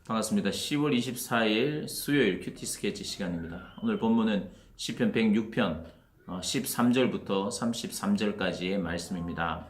반갑습니다. 10월 24일 수요일 큐티 스케치 시간입니다. 오늘 본문은 시편 106편 13절부터 33절까지의 말씀입니다.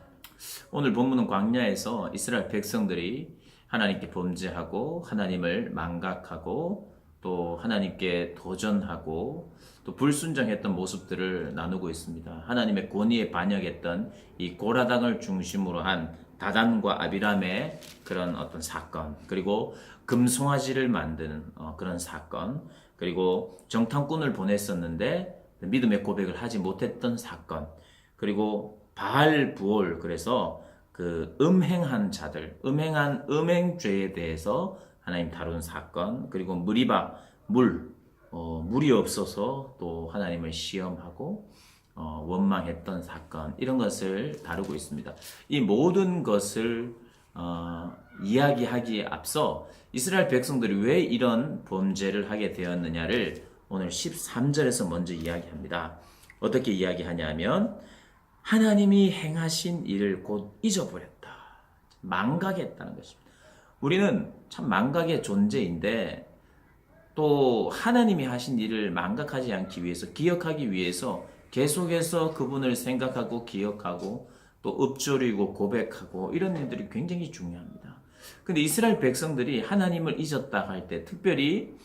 오늘 본문은 광야에서 이스라엘 백성들이 하나님께 범죄하고 하나님을 망각하고 또 하나님께 도전하고 또 불순종했던 모습들을 나누고 있습니다. 하나님의 권위에 반역했던 이 고라당을 중심으로 한 다단과 아비람의 그런 어떤 사건, 그리고 금송아지를 만드는 그런 사건, 그리고 정탐꾼을 보냈었는데 믿음의 고백을 하지 못했던 사건, 그리고 바알 부올, 그래서 그 음행한 자들, 음행한 음행죄에 대해서 하나님 다룬 사건, 그리고 무리바 물이 없어서 또 하나님을 시험하고 원망했던 사건, 이런 것을 다루고 있습니다. 이 모든 것을 이야기하기에 앞서 이스라엘 백성들이 왜 이런 범죄를 하게 되었느냐를 오늘 13절에서 먼저 이야기합니다. 어떻게 이야기하냐면 하나님이 행하신 일을 곧 잊어버렸다, 망각했다는 것입니다. 우리는 참 망각의 존재인데 또 하나님이 하신 일을 망각하지 않기 위해서, 기억하기 위해서 계속해서 그분을 생각하고 기억하고 또 읊조리고 고백하고 이런 일들이 굉장히 중요합니다. 근데 이스라엘 백성들이 하나님을 잊었다 할 때 특별히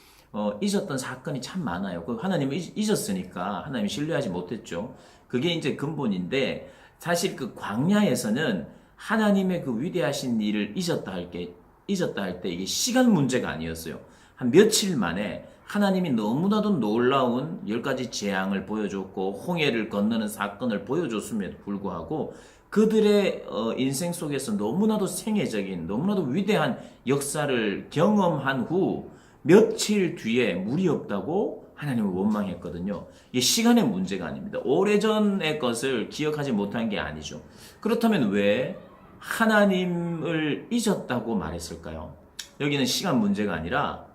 잊었던 사건이 참 많아요. 그 하나님을 잊었으니까 하나님 신뢰하지 못했죠. 그게 이제 근본인데, 사실 그 광야에서는 하나님의 그 위대하신 일을 잊었다 할 때 이게 시간 문제가 아니었어요. 한 며칠 만에 하나님이 너무나도 놀라운 10가지 재앙을 보여줬고 홍해를 건너는 사건을 보여줬음에도 불구하고 그들의 인생 속에서 너무나도 생애적인, 너무나도 위대한 역사를 경험한 후 며칠 뒤에 물이 없다고 하나님을 원망했거든요. 이게 시간의 문제가 아닙니다. 오래전의 것을 기억하지 못한 게 아니죠. 그렇다면 왜 하나님을 잊었다고 말했을까요? 여기는 시간 문제가 아니라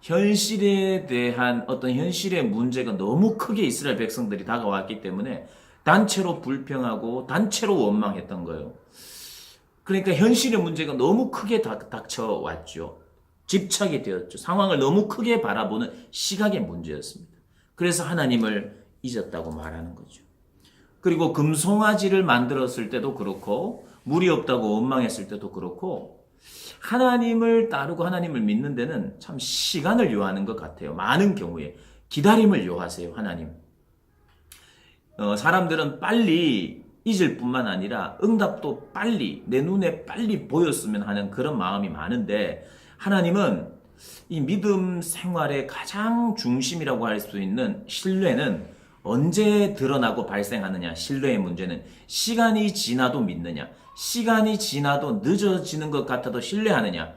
현실에 대한 어떤 현실의 문제가 너무 크게 이스라엘 백성들이 다가왔기 때문에 단체로 불평하고 단체로 원망했던 거예요. 그러니까 현실의 문제가 너무 크게 닥쳐왔죠. 집착이 되었죠. 상황을 너무 크게 바라보는 시각의 문제였습니다. 그래서 하나님을 잊었다고 말하는 거죠. 그리고 금송아지를 만들었을 때도 그렇고 물이 없다고 원망했을 때도 그렇고 하나님을 따르고 하나님을 믿는 데는 참 시간을 요하는 것 같아요. 많은 경우에 기다림을 요하세요. 하나님. 사람들은 빨리 잊을 뿐만 아니라 응답도 빨리, 내 눈에 빨리 보였으면 하는 그런 마음이 많은데, 하나님은 이 믿음 생활의 가장 중심이라고 할 수 있는 신뢰는 언제 드러나고 발생하느냐. 신뢰의 문제는 시간이 지나도 믿느냐, 시간이 지나도 늦어지는 것 같아도 신뢰하느냐.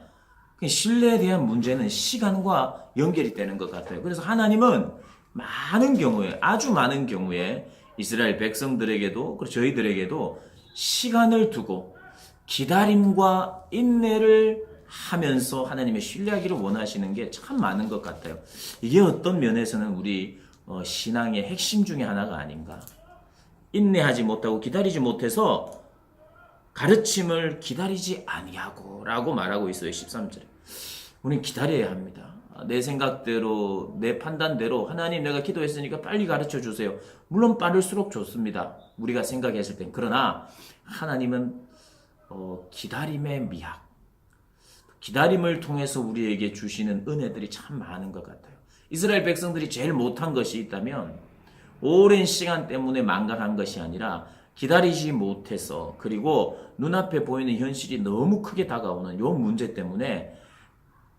신뢰에 대한 문제는 시간과 연결이 되는 것 같아요. 그래서 하나님은 많은 경우에, 아주 많은 경우에 이스라엘 백성들에게도 그리고 저희들에게도 시간을 두고 기다림과 인내를 하면서 하나님의 신뢰하기를 원하시는 게 참 많은 것 같아요. 이게 어떤 면에서는 우리 신앙의 핵심 중에 하나가 아닌가. 인내하지 못하고 기다리지 못해서 가르침을 기다리지 아니하고 라고 말하고 있어요. 13절에. 우리는 기다려야 합니다. 내 생각대로, 내 판단대로 하나님 내가 기도했으니까 빨리 가르쳐 주세요. 물론 빠를수록 좋습니다. 우리가 생각했을 땐. 그러나 하나님은 기다림의 미학, 기다림을 통해서 우리에게 주시는 은혜들이 참 많은 것 같아요. 이스라엘 백성들이 제일 못한 것이 있다면 오랜 시간 때문에 망각한 것이 아니라 기다리지 못해서, 그리고 눈앞에 보이는 현실이 너무 크게 다가오는 이 문제 때문에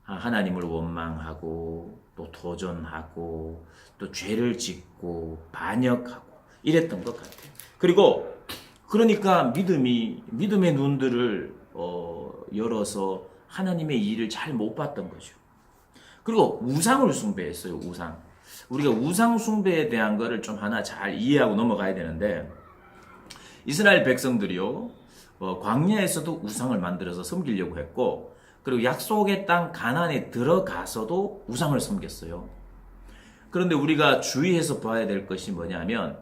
하나님을 원망하고 또 도전하고 또 죄를 짓고 반역하고 이랬던 것 같아요. 그리고 그러니까 믿음의 눈들을 열어서 하나님의 일을 잘 못 봤던 거죠. 그리고 우상을 숭배했어요. 우상. 우리가 우상 숭배에 대한 거를 좀 하나 잘 이해하고 넘어가야 되는데, 이스라엘 백성들이요, 광야에서도 우상을 만들어서 섬기려고 했고, 그리고 약속의 땅 가나안에 들어가서도 우상을 섬겼어요. 그런데 우리가 주의해서 봐야 될 것이 뭐냐면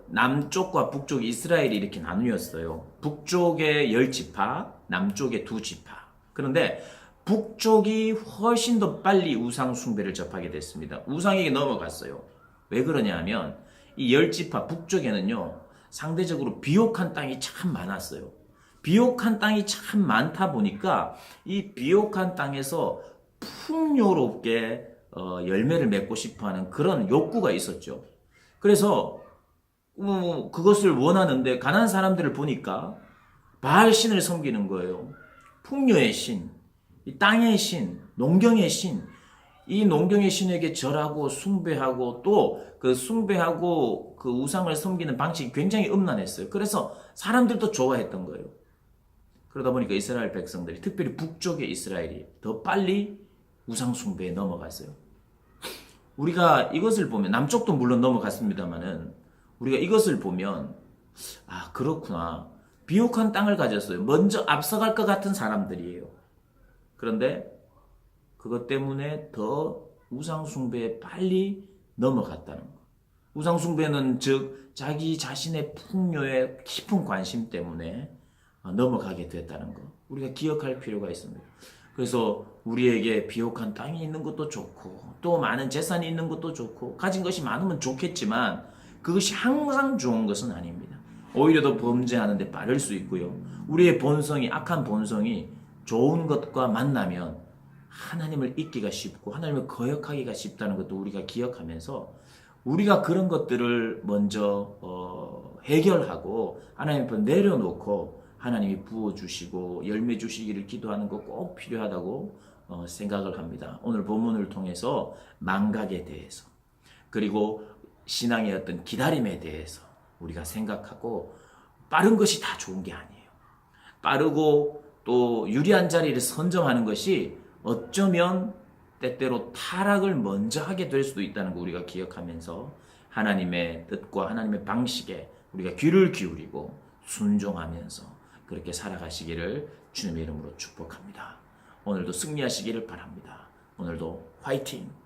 남쪽과 북쪽 이스라엘이 이렇게 나뉘었어요. 북쪽에 10지파, 남쪽에 2지파. 그런데 북쪽이 훨씬 더 빨리 우상 숭배를 접하게 됐습니다. 우상에게 넘어갔어요. 왜 그러냐 하면 이 열 지파 북쪽에는요, 상대적으로 비옥한 땅이 참 많았어요. 비옥한 땅이 참 많다 보니까 이 비옥한 땅에서 풍요롭게 열매를 맺고 싶어하는 그런 욕구가 있었죠. 그래서 그것을 원하는데 가난한 사람들을 보니까 바알 신을 섬기는 거예요. 풍요의 신, 이 땅의 신, 농경의 신, 이 농경의 신에게 절하고 숭배하고 또 그 숭배하고 그 우상을 섬기는 방식이 굉장히 음란했어요. 그래서 사람들도 좋아했던 거예요. 그러다 보니까 이스라엘 백성들이, 특별히 북쪽의 이스라엘이 더 빨리 우상 숭배에 넘어갔어요. 우리가 이것을 보면, 남쪽도 물론 넘어갔습니다만은, 우리가 이것을 보면 아, 그렇구나. 비옥한 땅을 가졌어요. 먼저 앞서갈 것 같은 사람들이에요. 그런데 그것 때문에 더 우상숭배에 빨리 넘어갔다는 거. 우상숭배는 즉 자기 자신의 풍요에 깊은 관심 때문에 넘어가게 됐다는 거. 우리가 기억할 필요가 있습니다. 그래서 우리에게 비옥한 땅이 있는 것도 좋고 또 많은 재산이 있는 것도 좋고 가진 것이 많으면 좋겠지만 그것이 항상 좋은 것은 아닙니다. 오히려 더 범죄하는 데 빠를 수 있고요. 우리의 본성이, 악한 본성이 좋은 것과 만나면 하나님을 잊기가 쉽고 하나님을 거역하기가 쉽다는 것도 우리가 기억하면서 우리가 그런 것들을 먼저 해결하고 하나님 앞에 내려놓고 하나님이 부어주시고 열매 주시기를 기도하는 거 꼭 필요하다고 생각을 합니다. 오늘 본문을 통해서 망각에 대해서 그리고 신앙의 어떤 기다림에 대해서 우리가 생각하고 빠른 것이 다 좋은 게 아니에요. 빠르고 또 유리한 자리를 선점하는 것이 어쩌면 때때로 타락을 먼저 하게 될 수도 있다는 거 우리가 기억하면서 하나님의 뜻과 하나님의 방식에 우리가 귀를 기울이고 순종하면서 그렇게 살아가시기를 주님의 이름으로 축복합니다. 오늘도 승리하시기를 바랍니다. 오늘도 화이팅!